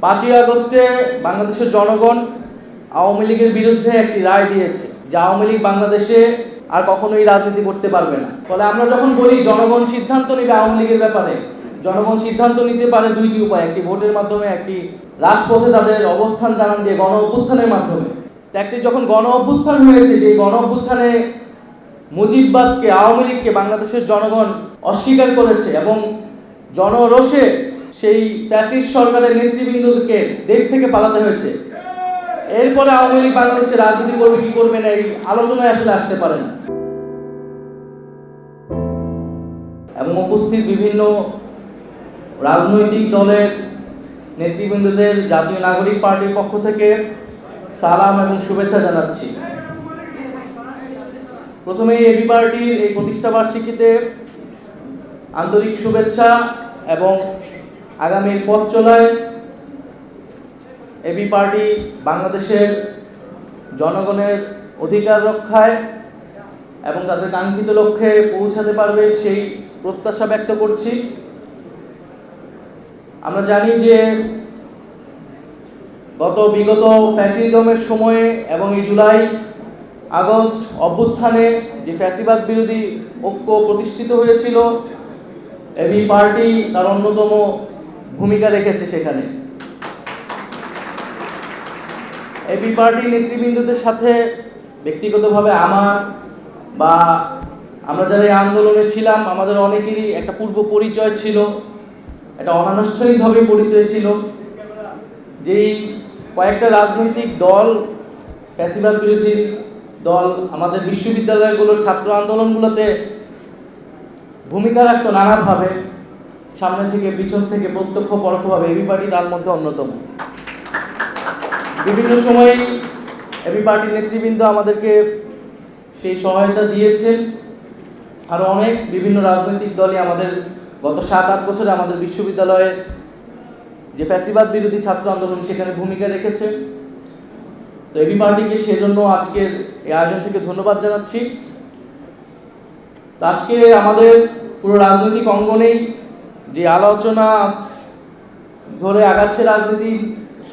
5ই আগস্টে বাংলাদেশের জনগণ আওয়ামী লীগের বিরুদ্ধে একটি রায় দিয়েছে যে আওয়ামী লীগ বাংলাদেশে আর কখনোই রাজনীতি করতে পারবে না। ফলে আমরা যখন বলি জনগণ সিদ্ধান্ত নেবে আওয়ামী লীগের ব্যাপারে, জনগণ সিদ্ধান্ত নিতে পারে দুইটি উপায়, একটি ভোটের মাধ্যমে, একটি রাজপথে তাদের অবস্থান জানান দিয়ে গণ অভ্যুত্থানের মাধ্যমে। একটি যখন গণ অভ্যুত্থান হয়েছে, সেই গণ অভ্যুত্থানে মুজিববাদকে, আওয়ামী লীগকে বাংলাদেশের জনগণ অস্বীকার করেছে এবং জনরোষে সেই ফ্যাসিস্ট সরকারের নেতৃবৃন্দকে দেশ থেকে পালাতে হয়েছে। এরপরে আওয়ামী লীগ বাংলাদেশে রাজনীতি করবে কি করবে না এই আলোচনায় আসলে আসতে পারে না। এবং উপস্থিত বিভিন্ন রাজনৈতিক দলের নেতৃবৃন্দদের জাতীয় নাগরিক পার্টির পক্ষ থেকে সালাম এবং শুভেচ্ছা জানাচ্ছি। প্রথমেই এবি পার্টির এই প্রতিষ্ঠাবার্ষিকীতে আন্তরিক শুভেচ্ছা এবং আগামীর পথ চলায় এবি পার্টি বাংলাদেশের জনগণের অধিকার রক্ষায় এবং তাদের কাঙ্ক্ষিত লক্ষ্যে পৌঁছাতে পারবে সেই প্রত্যাশা ব্যক্ত করছি। আমরা জানি যে বিগত ফ্যাসিজমের সময়ে এবং এই জুলাই আগস্ট অভ্যুত্থানে যে ফ্যাসিবাদ বিরোধী ঐক্য প্রতিষ্ঠিত হয়েছিল, এবি পার্টি তার অন্যতম ভূমিকা রেখেছে সেখানে। এবি পার্টির নেতৃবৃন্দদের সাথে ব্যক্তিগতভাবে আমার বা আমরা যারা এই আন্দোলনে ছিলাম, আমাদের অনেকেরই একটা পূর্ব পরিচয় ছিল, একটা অনানুষ্ঠানিকভাবে পরিচয় ছিল। যেই কয়েকটা রাজনৈতিক দল, ফ্যাসিবাদ বিরোধী দল আমাদের বিশ্ববিদ্যালয়গুলোর ছাত্র আন্দোলনগুলোতে ভূমিকা রাখতো নানাভাবে, সামনে থেকে পিছন থেকে প্রত্যক্ষ পরোক্ষভাবে, এবি পার্টি তার মধ্যে অন্যতম। বিভিন্ন সময়েই এবি পার্টির নেতৃবৃন্দ আমাদেরকে সেই সহায়তা দিয়েছেন। আরও অনেক বিভিন্ন রাজনৈতিক দলই আমাদের গত 7-8 বছরে আমাদের বিশ্ববিদ্যালয়ের যে ফ্যাসিবাদ বিরোধী ছাত্র আন্দোলন সেখানে ভূমিকা রেখেছে। তো এবি পার্টিকে সেজন্য আজকের এই আয়োজন থেকে ধন্যবাদ জানাচ্ছি। তো আজকে আমাদের পুরো রাজনৈতিক অঙ্গনেই যে আলোচনা ধরে আগাচ্ছে রাজনীতি,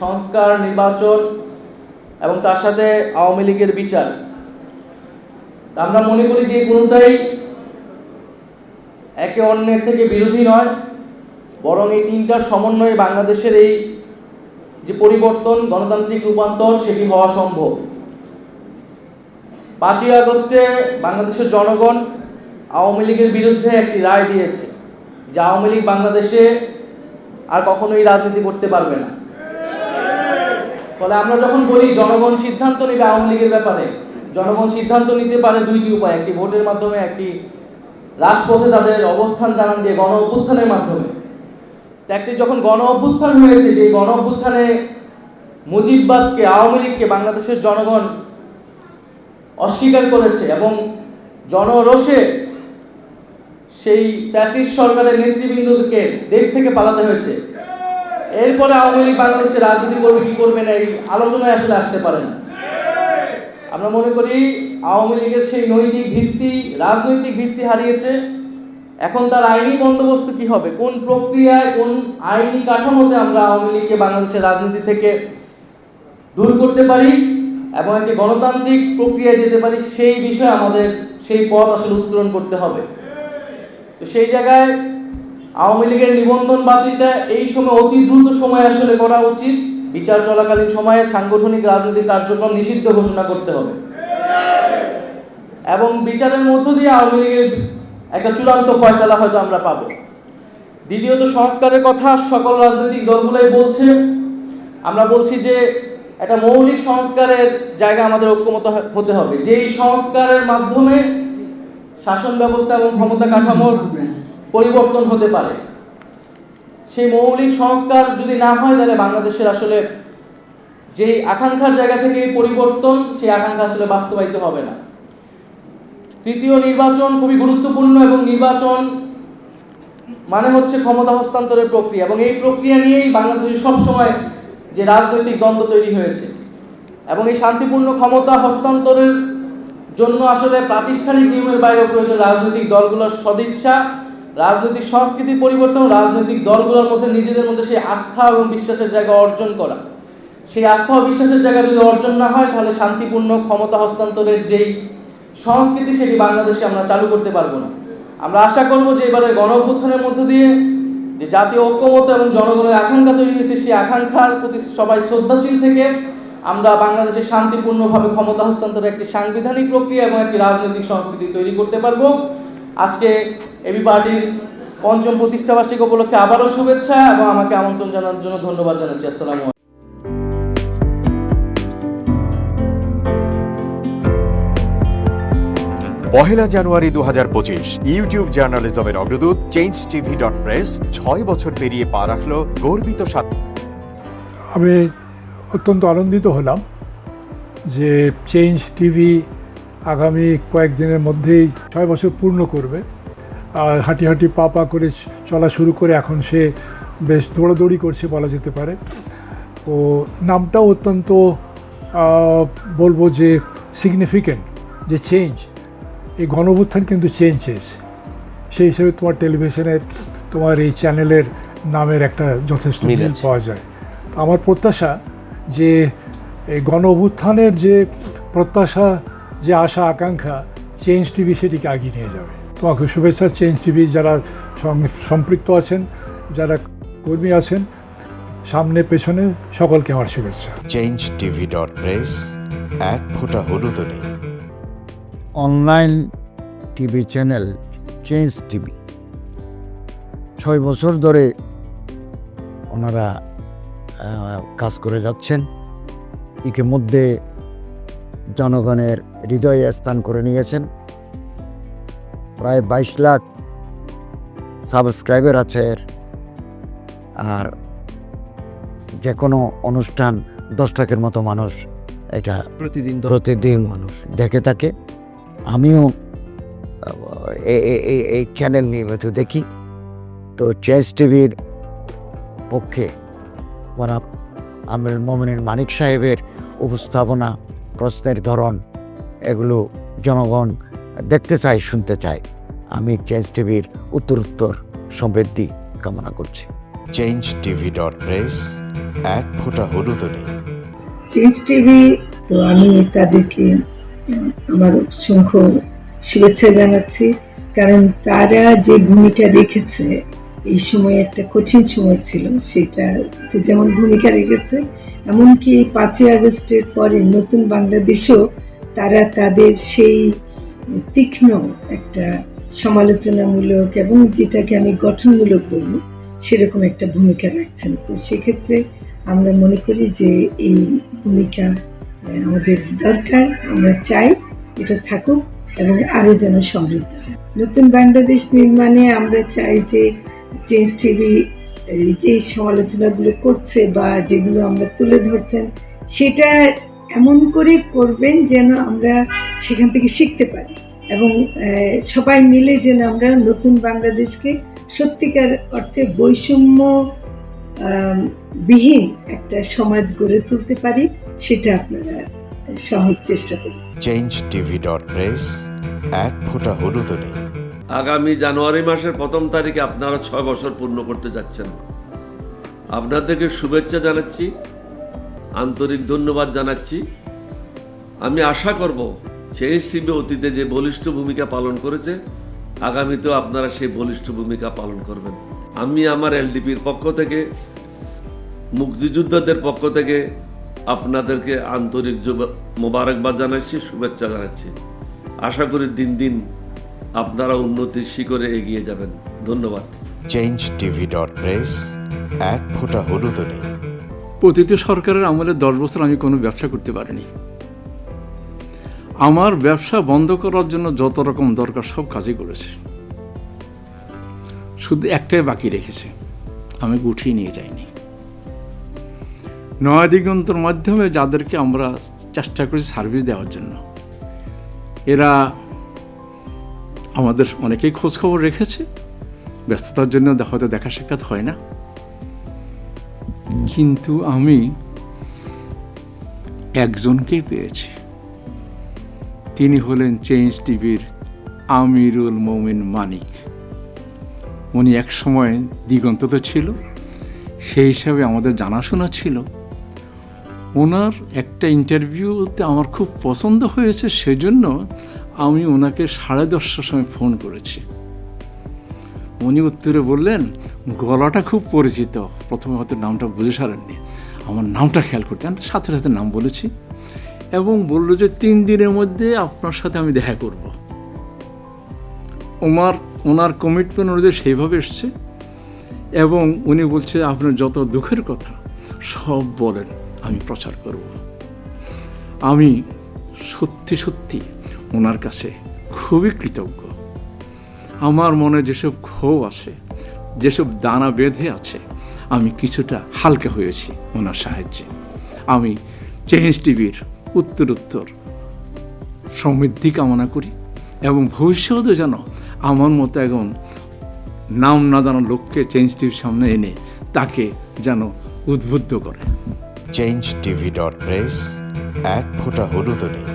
সংস্কার, নির্বাচন এবং তার সাথে আওয়ামী লীগের বিচার, আমরা মনে করি যে কোনোটাই একে অন্যের থেকে বিরোধী নয়, বরং এই তিনটার সমন্বয়ে বাংলাদেশের এই যে পরিবর্তন, গণতান্ত্রিক রূপান্তর, সেটি হওয়া সম্ভব। 5ই আগস্টে বাংলাদেশের জনগণ আওয়ামী লীগের বিরুদ্ধে একটি রায় দিয়েছে যে আওয়ামী লীগ বাংলাদেশে আর কখনোই রাজনীতি করতে পারবে না। ফলে আমরা যখন বলি জনগণ সিদ্ধান্ত নেবে আওয়ামী লীগের ব্যাপারে, জনগণ সিদ্ধান্ত নিতে পারে দুইটি উপায়, একটি ভোটের মাধ্যমে, একটি রাজপথে তাদের অবস্থান জানান দিয়ে গণ অভ্যুত্থানের মাধ্যমে। একটি যখন গণ অভ্যুত্থান হয়েছে, সেই গণ অভ্যুত্থানে মুজিববাদকে, আওয়ামী লীগকে বাংলাদেশের জনগণ অস্বীকার করেছে এবং জনরোষে সেই ফ্যাসিস্ট সরকারের নেতৃবৃন্দকে দেশ থেকে পালাতে হয়েছে। এরপরে আওয়ামী লীগ বাংলাদেশে রাজনীতি করবে কি করবে না এই আলোচনায় আসলে আসতে পারে না। আমরা মনে করি আওয়ামী লীগের সেই নৈতিক ভিত্তি, রাজনৈতিক ভিত্তি হারিয়েছে। এখন তার আইনি বন্দোবস্ত কি হবে, কোন প্রক্রিয়ায়, কোন আইনি কাঠামোতে আমরা আওয়ামী লীগকে বাংলাদেশের রাজনীতি থেকে দূর করতে পারি এবং একটি গণতান্ত্রিক প্রক্রিয়ায় যেতে পারি, সেই বিষয়ে আমাদের সেই পথ আসলে উত্তরণ করতে হবে। তো সেই জায়গায় আওয়ামী লীগের নিবন্ধন বাতিলটা এই সময় অতি দ্রুত সময় আসলে করা উচিত। বিচার চলাকালীন সময়ে সাংগঠনিক রাজনৈতিক কার্যক্রম নিষিদ্ধ ঘোষণা করতে হবে এবং বিচারের মধ্য দিয়ে আওয়ামী লীগের একটা চূড়ান্ত ফয়সালা হয়তো আমরা পাব। দ্বিতীয়ত, সংস্কারের কথা সকল রাজনৈতিক দলগুলোই বলছে। আমরা বলছি যে একটা মৌলিক সংস্কারের জায়গা আমাদের ঐক্যমত হতে হবে, যেই সংস্কারের মাধ্যমে শাসন ব্যবস্থা এবং ক্ষমতা কাঠামোর পরিবর্তন হতে পারে। সেই মৌলিক সংস্কার যদি না হয়, তাহলে বাংলাদেশের আসলে যেই আকাঙ্ক্ষার জায়গা থেকে পরিবর্তন, সেই আকাঙ্ক্ষা আসলে বাস্তবায়িত হবে না। তৃতীয়, নির্বাচন খুবই গুরুত্বপূর্ণ এবং নির্বাচন মানে হচ্ছে ক্ষমতা হস্তান্তরের প্রক্রিয়া এবং এই প্রক্রিয়া নিয়েই বাংলাদেশে সবসময় যে রাজনৈতিক দ্বন্দ্ব তৈরি হয়েছে এবং এই শান্তিপূর্ণ ক্ষমতা হস্তান্তরের জন্য আসলে প্রাতিষ্ঠানিক নিয়মের বাইরে প্রয়োজন রাজনৈতিক দলগুলোর সদিচ্ছা রাজনৈতিক সংস্কৃতির পরিবর্তন, রাজনৈতিক দলগুলোর মধ্যে নিজেদের মধ্যে সেই আস্থা এবং বিশ্বাসের জায়গা অর্জন করা। সেই আস্থা ও বিশ্বাসের জায়গা যদি অর্জন না হয়, তাহলে শান্তিপূর্ণ ক্ষমতা হস্তান্তরের যেই সংস্কৃতি, সেটি বাংলাদেশে আমরা চালু করতে পারবো না। আমরা আশা করব যে এবারে গণ অভ্যুত্থানের মধ্য দিয়ে যে জাতীয় ঐক্যমত্য এবং জনগণের আকাঙ্ক্ষা তৈরি হয়েছে, সেই আকাঙ্ক্ষার প্রতি সবাই শ্রদ্ধাশীল থেকে আমরা বাংলাদেশে শান্তিপূর্ণভাবে ক্ষমতা হস্তান্তরের একটি সাংবিধানিক প্রক্রিয়া এবং একটি রাজনৈতিক সংস্কৃতি তৈরি করতে পারবো। আজকে এবি পার্টির ৫ম প্রতিষ্ঠাবার্ষিকী উপলক্ষে আবারও শুভেচ্ছা এবং আমাকে আমন্ত্রণ জানানোর জন্য ধন্যবাদ জানাচ্ছি। আসসালামু আলাইকুম। পহেলা জানুয়ারি 2025 ইউটিউব জার্নালিজমের অগ্রদূত changetv.press 6 বছর পেরিয়ে পা রাখল গর্বিত আমি অত্যন্ত আনন্দিত হলাম যে চেঞ্জ টিভি আগামী কয়েকদিনের মধ্যেই 6 বছর পূর্ণ করবে। আর হাঁটি হাঁটি পা পা করে চলা শুরু করে এখন সে বেশ দৌড়াদৌড়ি করছে বলা যেতে পারে। ও নামটাও অত্যন্ত বলবো যে সিগনিফিকেন্ট, যে চেঞ্জ, এই গণঅভ্যুত্থান কিন্তু চেঞ্জ চেয়েছে। সেই হিসেবে তোমার টেলিভিশনের, তোমার এই চ্যানেলের নামের একটা যথেষ্ট মিল পাওয়া যায়। আমার প্রত্যাশা যে এই গণঅভ্যুত্থানের যে প্রত্যাশা, যে আশা আকাঙ্ক্ষা, চেঞ্জ টিভি সেটিকে এগিয়ে নিয়ে যাবে। তোমাকে শুভেচ্ছা। চেঞ্জ টিভি যারা সম্পৃক্ত আছেন, যারা কর্মী আছেন, সামনে পেছনে সকলকে আমার শুভেচ্ছা। changetv.press এক ফোঁটা হলুদ নেই। Online TV channel change TV 6 বছর ধরে ওনারা কাজ করে যাচ্ছেন। ইতিমধ্যে জনগণের হৃদয়ে স্থান করে নিয়েছেন। প্রায় 22 লাখ সাবস্ক্রাইবার আছে এর। আর যে কোনো অনুষ্ঠান 10 লাখের মতো মানুষ এটা প্রতিদিন মানুষ দেখে থাকে। আমিও এই চ্যানেল নিয়মিত দেখি। তো চেঞ্জ টিভির পক্ষে আমিরুল মোমিনিন মানিক সাহেবের উপস্থাপনা, প্রশ্নের ধরন, এগুলো জনগণ দেখতে চায়, শুনতে চায়। আমি চেঞ্জ টিভির উত্তরোত্তর সমৃদ্ধি কামনা করছি। changetv.press এক ফোঁটা হলুদ নেই। চেঞ্জ টিভি, তো আমি তাদেরকে আমার অসংখ্য শুভেচ্ছা জানাচ্ছি, কারণ তারা যে ভূমিকা রেখেছে এই সময়, একটা কঠিন সময় ছিল, সেটাতে যেমন ভূমিকা রেখেছে, এমনকি 5ই আগস্টের পরে নতুন বাংলাদেশেও তারা তাদের সেই তীক্ষ্ণ একটা সমালোচনামূলক এবং যেটাকে আমি গঠনমূলক বলবো, সেরকম একটা ভূমিকা রাখছেন। তো সেক্ষেত্রে আমরা মনে করি যে এই ভূমিকা আমাদের দরকার, আমরা চাই এটা থাকুক এবং আরও যেন সমৃদ্ধ হয়। নতুন বাংলাদেশ নির্মাণে আমরা চাই যে চেঞ্জ টিভি যে সমালোচনাগুলো করছে বা যেগুলো আমরা তুলে ধরছেন, সেটা এমন করে করবেন যেন আমরা সেখান থেকে শিখতে পারি এবং সবাই মিলে যেন আমরা নতুন বাংলাদেশকে সত্যিকার অর্থে বৈষম্য বিহীন একটা সমাজ গড়ে তুলতে পারি, সেটা আপনারা সহজ চেষ্টা করুন। changetv.press এক ফোঁটা হলুদ নেই। আগামী জানুয়ারি মাসের 1ম তারিখে আপনারা 6 বছর পূর্ণ করতে যাচ্ছেন। আপনাদেরকে শুভেচ্ছা জানাচ্ছি, আন্তরিক ধন্যবাদ জানাচ্ছি। আমি আশা করব চেঞ্জ টিভি অতীতে যে বলিষ্ঠ ভূমিকা পালন করেছে, আগামীতেও আপনারা সেই বলিষ্ঠ ভূমিকা পালন করবেন। আমি আমার এলডিপির পক্ষ থেকে, মুক্তিযোদ্ধাদের পক্ষ থেকে আপনাদেরকে আন্তরিক মোবারকবাদ জানাচ্ছি, শুভেচ্ছা জানাচ্ছি। আশা করি দিন দিন আপনারা উন্নতির শিখরে এগিয়ে যাবেন। ধন্যবাদ। changetv.press এক ফোঁটা হলুদ নেই। অতীতে সরকারের আমলে 10 বছর আমি কোনো ব্যবসা করতে পারিনি। আমার ব্যবসা বন্ধ করার জন্য যত রকম দরকার সব কাজই করেছে, শুধু একটাই বাকি রেখেছে, আমি গুটিয়ে নিয়ে যাইনি। নয়া দিগন্তর মাধ্যমে যাদেরকে আমরা চেষ্টা করেছি সার্ভিস দেওয়ার জন্য, এরা আমাদের অনেকেই খোঁজখবর রেখেছে। ব্যস্ততার জন্য হয়তো দেখা সাক্ষাৎ হয় না, কিন্তু আমি একজনকেই পেয়েছি। তিনি হলেন চেঞ্জ টিভির আমিরুল মোমিন মানিক। উনি এক সময় দিগন্ততে ছিল, সেই হিসাবে আমাদের জানাশোনা ছিল। ওনার একটা ইন্টারভিউতে আমার খুব পছন্দ হয়েছে, সেজন্য আমি ওনাকে 10:30টার সময় ফোন করেছি। উনি উত্তরে বললেন, গলাটা খুব পরিচিত, প্রথমে হয়তো নামটা বুঝে সারেননি, আমার নামটা খেয়াল করতে, আমি সাথে সাথে নাম বলেছি এবং বলল যে 3 দিনের মধ্যে আপনার সাথে আমি দেখা করব। ওনার কমিটমেন্ট অনুযায়ী সেইভাবে এসছে এবং উনি বলছে আপনার যত দুঃখের কথা সব বলেন, আমি প্রচার করব। আমি সত্যি সত্যি ওনার কাছে খুবই কৃতজ্ঞ। আমার মনে যেসব ক্ষোভ আছে, যেসব দানা বেঁধে আছে, আমি কিছুটা হালকা হয়েছি ওনার সাহায্যে। আমি চেঞ্জ টিভির উত্তরোত্তর সমৃদ্ধি কামনা করি এবং ভবিষ্যতে যেন আমার মতো একজন নাম না জানা লোককে চেঞ্জ টিভির সামনে এনে তাকে যেন উদ্বুদ্ধ করে। changetv.press, এক ফোঁটা হলুদও নেই।